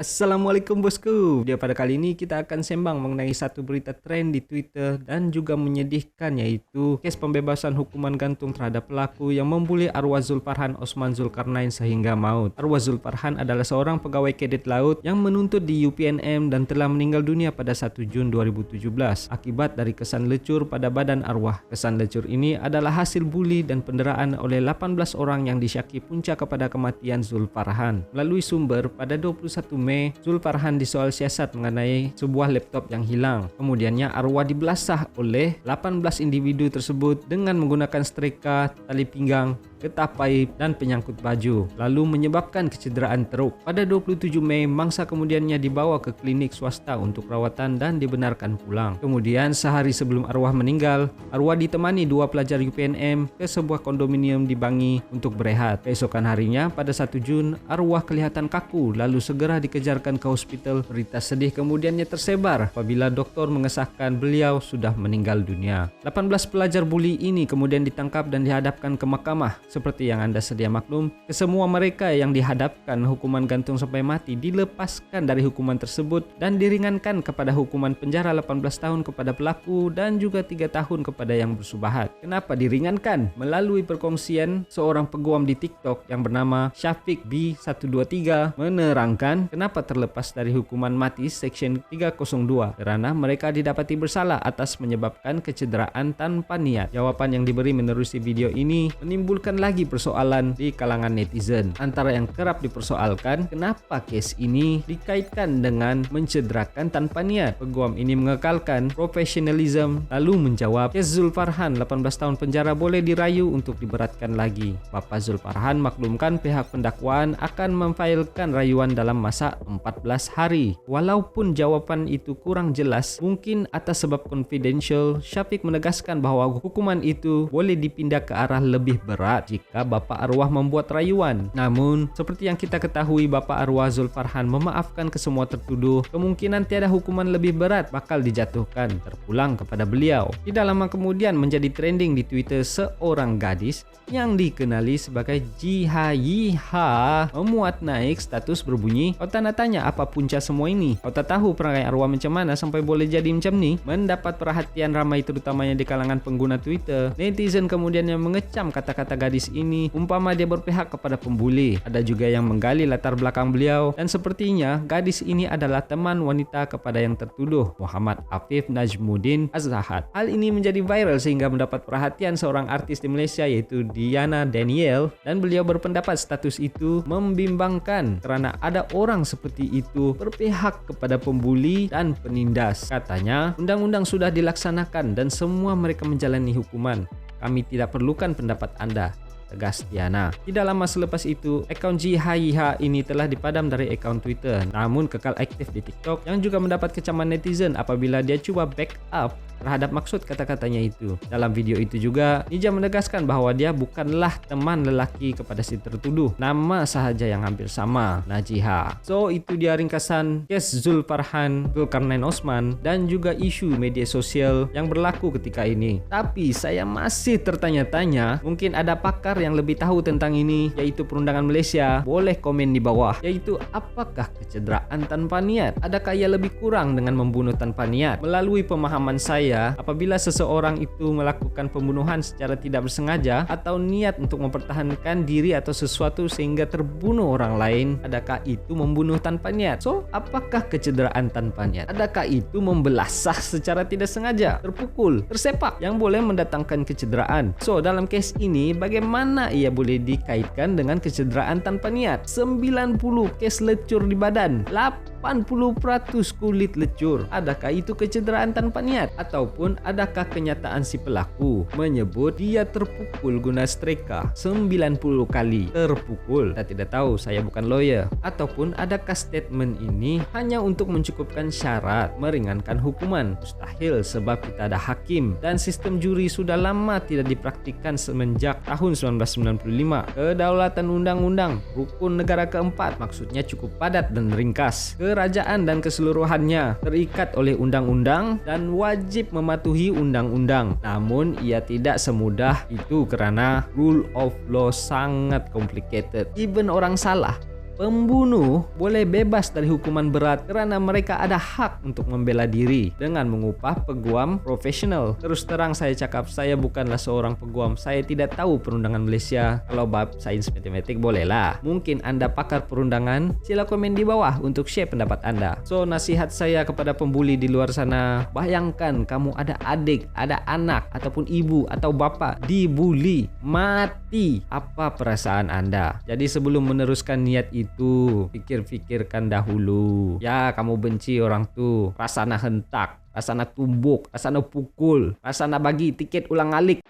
Assalamualaikum bosku. Pada kali ini kita akan sembang mengenai satu berita tren di Twitter dan juga menyedihkan, yaitu kes pembebasan hukuman gantung terhadap pelaku yang membuli arwah Zulfarhan Osman Zulkarnain sehingga maut. Arwah Zulfarhan adalah seorang pegawai kadet laut yang menuntut di UPNM dan telah meninggal dunia pada 1 Jun 2017 akibat dari kesan lecur pada badan arwah. Kesan lecur ini adalah hasil buli dan penderaan oleh 18 orang yang disyaki punca kepada kematian Zulfarhan. Melalui sumber, pada 21 Mei Zulfarhan disoal siasat mengenai sebuah laptop yang hilang. Kemudiannya arwah dibelasah oleh 18 individu tersebut dengan menggunakan setrika, tali pinggang, getah paip, dan penyangkut baju, lalu menyebabkan kecederaan teruk. Pada 27 Mei, mangsa kemudiannya dibawa ke klinik swasta untuk perawatan dan dibenarkan pulang. Kemudian sehari sebelum arwah meninggal, arwah ditemani 2 pelajar UPNM ke sebuah kondominium di Bangi untuk berehat. Keesokan harinya, pada 1 Jun, arwah kelihatan kaku lalu segera dikejarkan ke hospital. Berita sedih kemudiannya tersebar apabila dokter mengesahkan beliau sudah meninggal dunia. 18 pelajar buli ini kemudian ditangkap dan dihadapkan ke mahkamah. Seperti yang Anda sedia maklum, kesemua mereka yang dihadapkan hukuman gantung sampai mati dilepaskan dari hukuman tersebut dan diringankan kepada hukuman penjara 18 tahun kepada pelaku dan juga 3 tahun kepada yang bersubahat. Kenapa diringankan? Melalui perkongsian seorang peguam di TikTok yang bernama Syafiq B123 menerangkan kenapa terlepas dari hukuman mati Section 302, karena mereka didapati bersalah atas menyebabkan kecederaan tanpa niat. Jawaban yang diberi menerusi video ini menimbulkan lagi persoalan di kalangan netizen. Antara yang kerap dipersoalkan, kenapa kes ini dikaitkan dengan mencederakan tanpa niat. Peguam ini mengekalkan profesionalisme lalu menjawab, kes Zulfarhan 18 tahun penjara boleh dirayu untuk diberatkan lagi. Bapak Zulfarhan maklumkan pihak pendakwaan akan memfailkan rayuan dalam masa 14 hari. Walaupun jawaban itu kurang jelas, mungkin atas sebab confidential, Syafiq menegaskan bahwa hukuman itu boleh dipindah ke arah lebih berat jika Bapak arwah membuat rayuan. Namun, seperti yang kita ketahui, Bapak arwah Zulfarhan memaafkan ke semua tertuduh. Kemungkinan tiada hukuman lebih berat bakal dijatuhkan terpulang kepada beliau. Tidak lama kemudian menjadi trending di Twitter seorang gadis yang dikenali sebagai Jiha Yiha memuat naik status berbunyi, "Kau tanda tanya apa punca semua ini? Kau tak tahu perangai arwah macam mana sampai boleh jadi macam ni?" Mendapat perhatian ramai terutamanya di kalangan pengguna Twitter. Netizen kemudian yang mengecam kata-kata gadis ini umpama dia berpihak kepada pembuli. Ada juga yang menggali latar belakang beliau dan sepertinya gadis ini adalah teman wanita kepada yang tertuduh, Muhammad Afif Najmuddin Az-Zahad. Hal ini menjadi viral sehingga mendapat perhatian seorang artis di Malaysia yaitu Diana Daniel, dan beliau berpendapat status itu membimbangkan karena ada orang seperti itu berpihak kepada pembuli dan penindas. Katanya, undang-undang sudah dilaksanakan dan semua mereka menjalani hukuman. Kami tidak perlukan pendapat Anda, tegas Diana. Tidak lama selepas itu, akaun Jiha Yiha ini telah dipadam dari akaun Twitter, namun kekal aktif di TikTok yang juga mendapat kecaman netizen apabila dia cuba backup terhadap maksud kata-katanya itu. Dalam video itu juga, Nija menegaskan bahwa dia bukanlah teman lelaki kepada si tertuduh. Nama sahaja yang hampir sama, Najiha. So, itu dia ringkasan kes Zulfarhan Zulkarnain Osman dan juga isu media sosial yang berlaku ketika ini. Tapi saya masih tertanya-tanya, mungkin ada pakar yang lebih tahu tentang ini, yaitu Perundangan Malaysia. Boleh komen di bawah, yaitu apakah kecederaan tanpa niat? Adakah ia lebih kurang dengan membunuh tanpa niat? Melalui pemahaman saya, apabila seseorang itu melakukan pembunuhan secara tidak bersengaja atau niat untuk mempertahankan diri atau sesuatu sehingga terbunuh orang lain, adakah itu membunuh tanpa niat? So, apakah kecederaan tanpa niat? Adakah itu membelasah secara tidak sengaja, terpukul, tersepak yang boleh mendatangkan kecederaan? So, dalam kes ini bagaimana ia boleh dikaitkan dengan kecederaan tanpa niat? 90 kes lecur di badan, 80% kulit lecur. Adakah itu kecederaan tanpa niat? Ataupun adakah kenyataan si pelaku menyebut dia terpukul guna setrika 90 kali terpukul? Kita tidak tahu, saya bukan lawyer. Ataupun adakah statement ini hanya untuk mencukupkan syarat meringankan hukuman? Mustahil, sebab kita ada hakim dan sistem juri sudah lama tidak dipraktikkan semenjak tahun 1995. Kedaulatan undang-undang, rukun negara keempat, maksudnya cukup padat dan ringkas. Kerajaan dan keseluruhannya terikat oleh undang-undang dan wajib mematuhi undang-undang. Namun ia tidak semudah itu karena rule of law sangat complicated. Even orang salah, Pembunuh boleh bebas dari hukuman berat karena mereka ada hak untuk membela diri dengan mengupah peguam profesional. Terus terang saya cakap, saya bukanlah seorang peguam. Saya tidak tahu perundangan Malaysia. Kalau bab sains matematik bolehlah. Mungkin Anda pakar perundangan, sila komen di bawah untuk share pendapat Anda. So, nasihat saya kepada pembuli di luar sana, bayangkan kamu ada adik, ada anak, ataupun ibu atau bapa dibuli, mati. Apa perasaan Anda? Jadi sebelum meneruskan niat itu, pikir-pikirkan dahulu. Ya, kamu benci orang tu, rasana hentak, rasana tumbuk, rasana pukul, rasana bagi tiket ulang alik.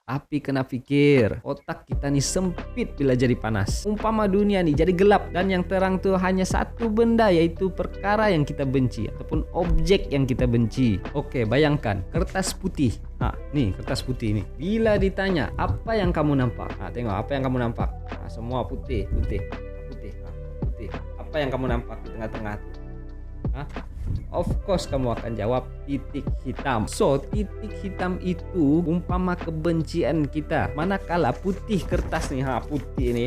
Tapi kena fikir, otak kita nih sempit bila jadi panas. Umpama dunia nih jadi gelap dan yang terang tuh hanya satu benda, yaitu perkara yang kita benci ataupun objek yang kita benci. Oke, bayangkan kertas putih. Nih kertas putih nih. Bila ditanya apa yang kamu nampak? Tengok apa yang kamu nampak. Semua putih. Apa yang kamu nampak di tengah-tengah? Of course kamu akan jawab titik hitam. So, titik hitam itu umpama kebencian kita. Manakala putih kertas nih,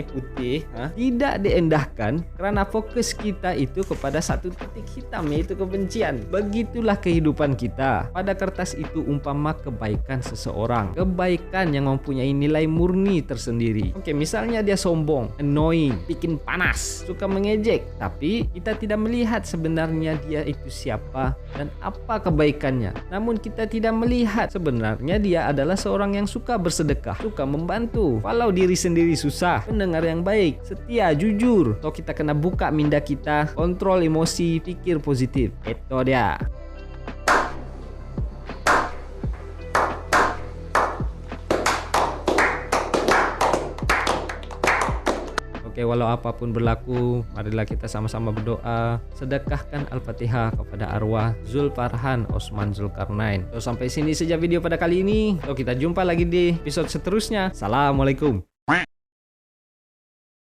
putih, tidak diendahkan karena fokus kita itu kepada satu titik hitam, yaitu kebencian. Begitulah kehidupan kita. Pada kertas itu umpama kebaikan seseorang, kebaikan yang mempunyai nilai murni tersendiri. Oke, misalnya dia sombong, annoying, bikin panas, suka mengejek, tapi kita tidak melihat sebenarnya dia itu siapa dan apa kebaikannya. Namun kita tidak melihat sebenarnya dia adalah seorang yang suka bersedekah, suka membantu, walau diri sendiri susah, pendengar yang baik, setia, jujur. So kita kena buka minda kita, kontrol emosi, pikir positif. Itu dia. Oke, walau apapun berlaku, marilah kita sama-sama berdoa. Sedekahkan Al-Fatihah kepada arwah Zulfarhan Osman Zulkarnain. So, sampai sini saja video pada kali ini. So, kita jumpa lagi di episode seterusnya. Assalamualaikum.